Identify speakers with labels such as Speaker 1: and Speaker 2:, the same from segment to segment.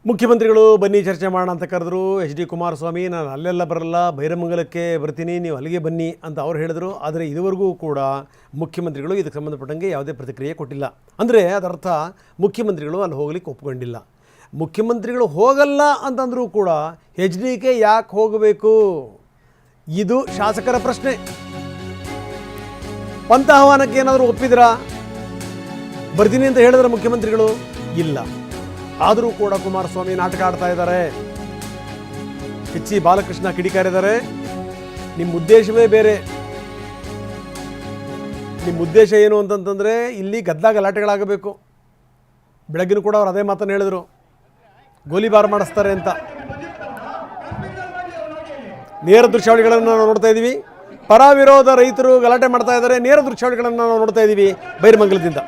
Speaker 1: ಮುಖ್ಯಮಂತ್ರಿಗಳು ಬನ್ನಿ ಚರ್ಚೆ ಮಾಡೋಣ ಅಂತ ಕರೆದ್ರು. HD ಕುಮಾರಸ್ವಾಮಿ ನಾನು ಅಲ್ಲೆಲ್ಲ ಬರಲ್ಲ, ಬೈರಮಂಗಲಕ್ಕೆ ಬರ್ತೀನಿ, ನೀವು ಅಲ್ಲಿಗೆ ಬನ್ನಿ ಅಂತ ಅವ್ರು ಹೇಳಿದ್ರು. ಆದರೆ ಇದುವರೆಗೂ ಕೂಡ ಮುಖ್ಯಮಂತ್ರಿಗಳು ಇದಕ್ಕೆ ಸಂಬಂಧಪಟ್ಟಂಗೆ ಯಾವುದೇ ಪ್ರತಿಕ್ರಿಯೆ ಕೊಟ್ಟಿಲ್ಲ. ಅಂದರೆ ಅದರ್ಥ ಮುಖ್ಯಮಂತ್ರಿಗಳು ಅಲ್ಲಿ ಹೋಗ್ಲಿಕ್ಕೆ ಒಪ್ಕೊಂಡಿಲ್ಲ. ಮುಖ್ಯಮಂತ್ರಿಗಳು ಹೋಗಲ್ಲ ಅಂತಂದರೂ ಕೂಡ HDಗೆ ಯಾಕೆ ಹೋಗಬೇಕು, ಇದು ಶಾಸಕರ ಪ್ರಶ್ನೆ. ಪಂಥ ಆಹ್ವಾನಕ್ಕೆ ಏನಾದರೂ ಒಪ್ಪಿದ್ರಾ? ಬರ್ತೀನಿ ಅಂತ ಹೇಳಿದ್ರೆ ಮುಖ್ಯಮಂತ್ರಿಗಳು ಇಲ್ಲ. ಆದರೂ ಕೂಡ ಕುಮಾರಸ್ವಾಮಿ ನಾಟಕ ಆಡ್ತಾ ಇದ್ದಾರೆ. ಬಾಲಕೃಷ್ಣ ಕಿಡಿಕಾರಿದ್ದಾರೆ. ನಿಮ್ಮ ಉದ್ದೇಶವೇ ಬೇರೆ. ನಿಮ್ಮ ಉದ್ದೇಶ ಏನು ಅಂತಂತಂದರೆ ಇಲ್ಲಿ ಗಲಾಟೆಗಳಾಗಬೇಕು. ಬೆಳಗ್ಗಿನ ಕೂಡ ಅವ್ರು ಅದೇ ಮಾತನ್ನು ಹೇಳಿದರು, ಗೋಲಿಬಾರ್ ಮಾಡಿಸ್ತಾರೆ ಅಂತ. ನೇರ ದೃಶ್ಯಾವಳಿಗಳನ್ನು ನಾವು ನೋಡ್ತಾ ಇದ್ದೀವಿ. ಪರ ವಿರೋಧ ರೈತರು ಗಲಾಟೆ ಮಾಡ್ತಾ ಇದ್ದಾರೆ. ನೇರ ದೃಶ್ಯಾವಳಿಗಳನ್ನು ನಾವು ನೋಡ್ತಾ ಇದ್ದೀವಿ ಬೈರಮಂಗಲದಿಂದ.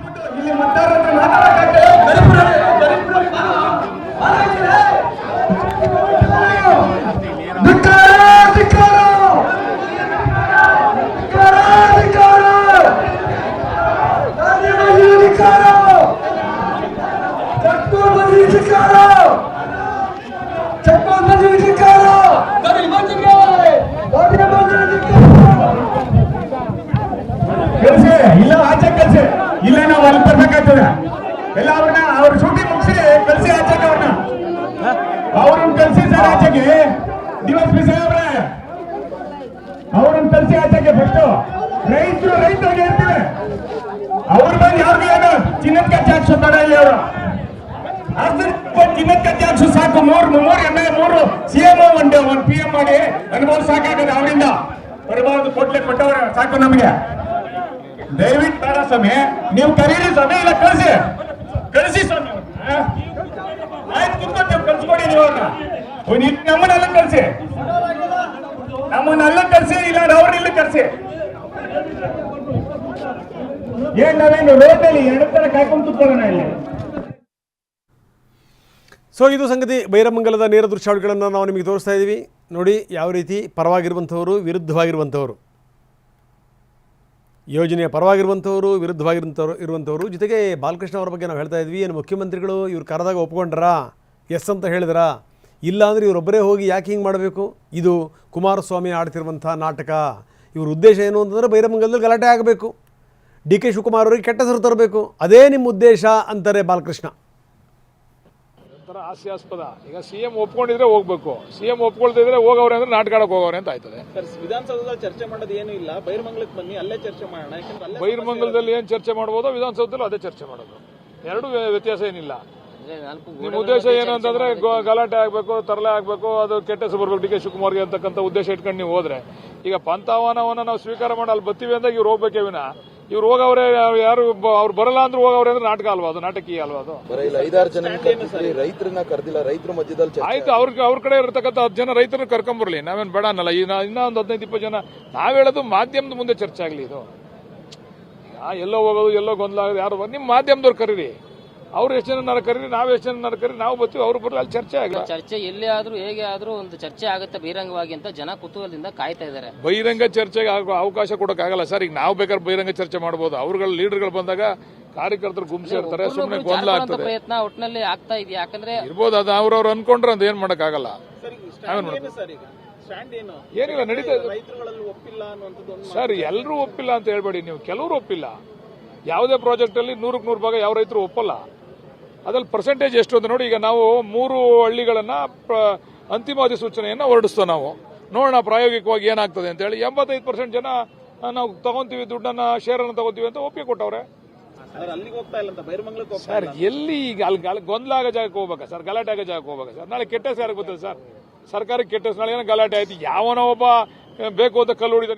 Speaker 2: ಇಲ್ಲ ಆಚೆ ಕಲ್ಸಿ, ಇಲ್ಲ ನಾವು ಅಲ್ಲಿ ಬರ್ಬೇಕಾಗ್ತದೆ. ಎಲ್ಲ ಅವ್ರ ಶೂಟಿಂಗ್ ಮುಗಿಸಿ ಕಲ್ಸಿ ಆಚೆಗೆ, ಅವ್ರನ್ನ ಕಲ್ಸಿ ಸರ್ ಆಚೆಗೆ. ದಿವಸ್ ಬಿ ಸಾಹೇಬ್ರೆ ಅವ್ರನ್ನ ಕಲ್ಸಿ ಆಚೆಗೆ. ಫಸ್ಟ್ ರೈತರಿಗೆ ಇರ್ತೀವಿ. ಅವ್ರ ಬಂದು ಯಾವ್ದು ಏನು ಚಿನ್ನದ ಕಚ್ಚೆ ಹಾಕ್ಸುತ್ತಾರೆ ಇಲ್ಲಿ. ಅವರು ಚಿನ್ನದ ಕಚ್ಚೆ ಹಾಕ್ಸು ಸಾಕು. ಮೂರು MLA, 3 CM, 1 PM ಮಾಡಿ ಅನುಭವ ಸಾಕಾಗದೆ. ಅವರಿಂದ ಬರಬಾರ್ದು, ಕೊಟ್ಟವ್ರೆ ಸಾಕು ನಮಗೆ. ದಯವಿಟ್ಟು ಬೇಡ ಸ್ವಾಮಿ, ನೀವು ಕರೀರಿ ಸ್ವಾಮಿ, ಇಲ್ಲ ಕಳಿಸಿ ಸ್ವಾಮಿ. ಆಯ್ತು ಕುತ್ಕೊಳ್ತೇವೆ, ಕಳ್ಸ್ಕೊಡಿ ನೀವು. ನಮ್ಮನ್ನೆಲ್ಲ ಕಳಿಸಿ, ಇಲ್ಲ ಅವ್ರನ್ನೆಲ್ಲ ಕಳಿಸಿ. ಏನ್ ನಾವೇನು ರೋಡ್ನಲ್ಲಿ ಎಡತರ ಕಾಯ್ಕೊಂಡು ಕುತ್ಕೊಳ್ಳೋಣ ಇಲ್ಲಿ.
Speaker 1: ಸೊ ಇದು ಸಂಗತಿ. ಬೈರಮಂಗಲದ ನೇರ ದೃಶ್ಯಾವಳಿಗಳನ್ನು ನಾವು ನಿಮಗೆ ತೋರಿಸ್ತಾ ಇದ್ದೀವಿ. ನೋಡಿ ಯಾವ ರೀತಿ ಪರವಾಗಿರುವಂಥವರು, ವಿರುದ್ಧವಾಗಿರುವಂಥವರು, ಯೋಜನೆಯ ಪರವಾಗಿರುವಂಥವರು, ಇರುವಂಥವರು. ಜೊತೆಗೆ ಬಾಲಕೃಷ್ಣ ಅವರ ಬಗ್ಗೆ ನಾವು ಹೇಳ್ತಾ ಇದ್ವಿ. ಏನು ಮುಖ್ಯಮಂತ್ರಿಗಳು ಇವ್ರು ಕರೆದಾಗ ಒಪ್ಕೊಂಡ್ರಾ? ಎಸ್ ಅಂತ ಹೇಳಿದ್ರಾ? ಇಲ್ಲ ಅಂದರೆ ಇವರೊಬ್ಬರೇ ಹೋಗಿ ಯಾಕೆ ಹಿಂಗೆ ಮಾಡಬೇಕು? ಇದು ಕುಮಾರಸ್ವಾಮಿ ಆಡ್ತಿರುವಂಥ ನಾಟಕ. ಇವ್ರ ಉದ್ದೇಶ ಏನು ಅಂತಂದರೆ ಬೈರಮಂಗಲದಲ್ಲಿ ಗಲಾಟೆ ಆಗಬೇಕು, DK ಶಿವಕುಮಾರ್ ಅವರಿಗೆ ಕೆಟ್ಟ ಹೆಸರು ತರಬೇಕು. ಅದೇ ನಿಮ್ಮ ಉದ್ದೇಶ ಅಂತಾರೆ ಬಾಲಕೃಷ್ಣ.
Speaker 3: ಹಾಸ್ಯಾಸ್ಪದ. ಈಗ CM ಒಪ್ಕೊಂಡಿದ್ರೆ ಹೋಗ್ಬೇಕು, CM ಒಪ್ಕೊಳ್ತಿದ್ರೆ ಹೋಗವ್ರೆ ಅಂದ್ರೆ ನಾಟಕ ಆಡಕ್ಕೆ ಹೋಗವ್ರೆ ಅಂತ ಆಯ್ತದೆ.
Speaker 4: ವಿಧಾನಸೌಧದಲ್ಲಿ ಚರ್ಚೆ ಮಾಡೋದು ಏನು ಇಲ್ಲ, ಬೈರಮಂಗಲಕ್ಕೆ ಬನ್ನಿ, ಅಲ್ಲೇ ಚರ್ಚೆ ಮಾಡೋಣ. ಯಾಕಂದ್ರೆ
Speaker 3: ಬೈರಮಂಗಲದಲ್ಲಿ ಏನ್ ಚರ್ಚೆ ಮಾಡ್ಬೋದೋ ವಿಧಾನಸೌಧದಲ್ಲಿ ಅದೇ ಚರ್ಚೆ ಮಾಡೋದು. ಎರಡು ವ್ಯತ್ಯಾಸ ಏನಿಲ್ಲ. ನಿಮ್ಮ ಉದ್ದೇಶ ಏನು ಅಂತಂದ್ರೆ ಗಲಾಟೆ ಆಗ್ಬೇಕು, ತರಲೆ ಆಗ್ಬೇಕು, ಅದು ಕೆಟ್ಟ ಹೆಸರು ಬರ್ಬೇಕು DK ಶಿವಕುಮಾರ್ಗೆ ಅಂತಕ್ಕಂಥ ಉದ್ದೇಶ ಇಟ್ಕೊಂಡು ನೀವು ಹೋದ್ರೆ, ಈಗ ಪಂಥಾಹ್ವಾನವನ್ನ ನಾವು ಸ್ವೀಕಾರ ಮಾಡಿ ಅಲ್ಲಿ ಬರ್ತೀವಿ ಅಂದಾಗ ಇವ್ರು ಹೋಗ್ಬೇಕೇ ವಿನ ಇವ್ರು ಹೋಗವ್ರೆ, ಯಾರು ಅವ್ರು ಬರಲ್ಲ ಅಂದ್ರೆ ಹೋಗವ್ರೆ ಅಂದ್ರೆ ನಾಟಕ ಅಲ್ವಾ ಅದು? ನಾಟಕೀಯ ಅಲ್ವಾ ಅದು?
Speaker 5: 5-6 ಜನ ರೈತರನ್ನ ಕರೆದಿಲ್ಲ, ರೈತರ ಮಧ್ಯದಲ್ಲಿ
Speaker 3: ಆಯ್ತು. ಅವ್ರ ಕಡೆ ಇರತಕ್ಕಂಥ 10 ಜನ ರೈತರನ್ನ ಕರ್ಕೊಂಬರ್ಲಿ, ನಾವೇನ್ ಬೇಡ ಅನ್ನಲ್ಲ. ಇನ್ನ ಒಂದು 15-20 ಜನ. ನಾವ್ ಹೇಳೋದು ಮಾಧ್ಯಮದ ಮುಂದೆ ಚರ್ಚೆ ಆಗ್ಲಿ. ಇದು ಎಲ್ಲೋ ಹೋಗೋದು, ಎಲ್ಲೋ ಗೊಂದಲ ಆಗೋದು. ಯಾರು ನಿಮ್ಮ ಮಾಧ್ಯಮದವ್ರು ಕರೀರಿ, ಅವ್ರು ಎಷ್ಟು ಜನ ಕರೀರಿ, ನಾವ್ ಎಷ್ಟು ಜನ ಕರೀರಿ, ನಾವು ಬರ್ತೀವಿ, ಅವ್ರು ಬರಲ್ಲ, ಅಲ್ಲಿ ಚರ್ಚೆ ಆಗಲ್ಲ.
Speaker 6: ಚರ್ಚೆ ಎಲ್ಲೇ ಆದ್ರೂ ಹೇಗೆ ಆದ್ರೂ ಒಂದು ಚರ್ಚೆ ಆಗುತ್ತೆ ಬಹಿರಂಗವಾಗಿ ಅಂತ ಜನ ಕುತೂಹಲದಿಂದ ಕಾಯ್ತಾ ಇದ್ದಾರೆ.
Speaker 3: ಬಹಿರಂಗ ಚರ್ಚೆಗೆ ಅವಕಾಶ ಕೊಡಕ್ಕಾಗಲ್ಲ ಸರ್. ಈಗ ನಾವು ಬೇಕಾದ್ರೆ ಬಹಿರಂಗ ಚರ್ಚೆ ಮಾಡಬಹುದು. ಅವ್ರಗಳ ಲೀಡರ್ಗಳು ಬಂದಾಗ ಕಾರ್ಯಕರ್ತರು ಗುಂಪು ಇರ್ತಾರೆ, ಸುಮ್ಮನೆ ಗೊಂದಲ ಆಗ್ತದೆ.
Speaker 6: ಪ್ರಯತ್ನ ಒಟ್ಟಿನಲ್ಲಿ ಆಗ್ತಾ ಇದೆಯಾ? ಯಾಕಂದ್ರೆ
Speaker 3: ಇರ್ಬೋದು, ಅದು ಅವ್ರವ್ರು ಅನ್ಕೊಂಡ್ರೆ ಅಂತ ಏನ್ ಮಾಡಕ್ಕಾಗಲ್ಲ. ಏನಿಲ್ಲ, ನಡೀತಾ ಸರ್. ಎಲ್ಲರೂ ಒಪ್ಪಿಲ್ಲ ಅಂತ ಹೇಳ್ಬೇಡಿ ನೀವು, ಕೆಲವರು ಒಪ್ಪಿಲ್ಲ. ಯಾವುದೇ ಪ್ರಾಜೆಕ್ಟ್ ಅಲ್ಲಿ 100ಕ್ಕೆ 100 ಭಾಗ ಯಾವ ರೈತರು ಒಪ್ಪಲ್ಲ. ಅದ್ರಲ್ಲಿ ಪರ್ಸೆಂಟೇಜ್ ಎಷ್ಟು ಅಂತ ನೋಡಿ. ಈಗ ನಾವು 3 ಹಳ್ಳಿಗಳನ್ನ ಅಂತಿಮ ಅಧಿಸೂಚನೆಯನ್ನ ಹೊರಡಿಸ್ತೇವೆ. ನಾವು ನೋಡೋಣ ಪ್ರಾಯೋಗಿಕವಾಗಿ ಏನಾಗ್ತದೆ ಅಂತ ಹೇಳಿ. 85% ಜನ ನಾವು ತಗೊಂತೀವಿ, ದುಡ್ಡನ್ನ ಶೇರ್ ಅನ್ನು ತಗೋತೀವಿ ಅಂತ ಒಪ್ಪಿಗೆ ಕೊಟ್ಟವ್ರೆ. ಸರ್ ಎಲ್ಲಿ ಈಗ ಅಲ್ಲಿ ಗೊಂದಲ ಆಗೋ ಜಾಗಕ್ಕೆ ಹೋಗ್ಬೇಕಾ ಸರ್? ಗಲಾಟೆ ಆಗೋ ಜಾಗಕ್ಕೆ ಹೋಗ್ಬೇಕಾ ಸರ್? ನಾಳೆ ಕೆಟ್ಟ ಹೆಸರು ಯಾರಿಗೆ ಗೊತ್ತಿಲ್ಲ ಸರ್? ಸರ್ಕಾರಕ್ಕೆ ಕೆಟ್ಟ ಹೆಸರು. ನಾಳೆ ಏನೋ ಗಲಾಟೆ ಆಯ್ತು, ಯಾವನೋ ಒಬ್ಬ ಬೇಕು ಅಂತ ಕಲ್ಲು ಹೊಡಿದ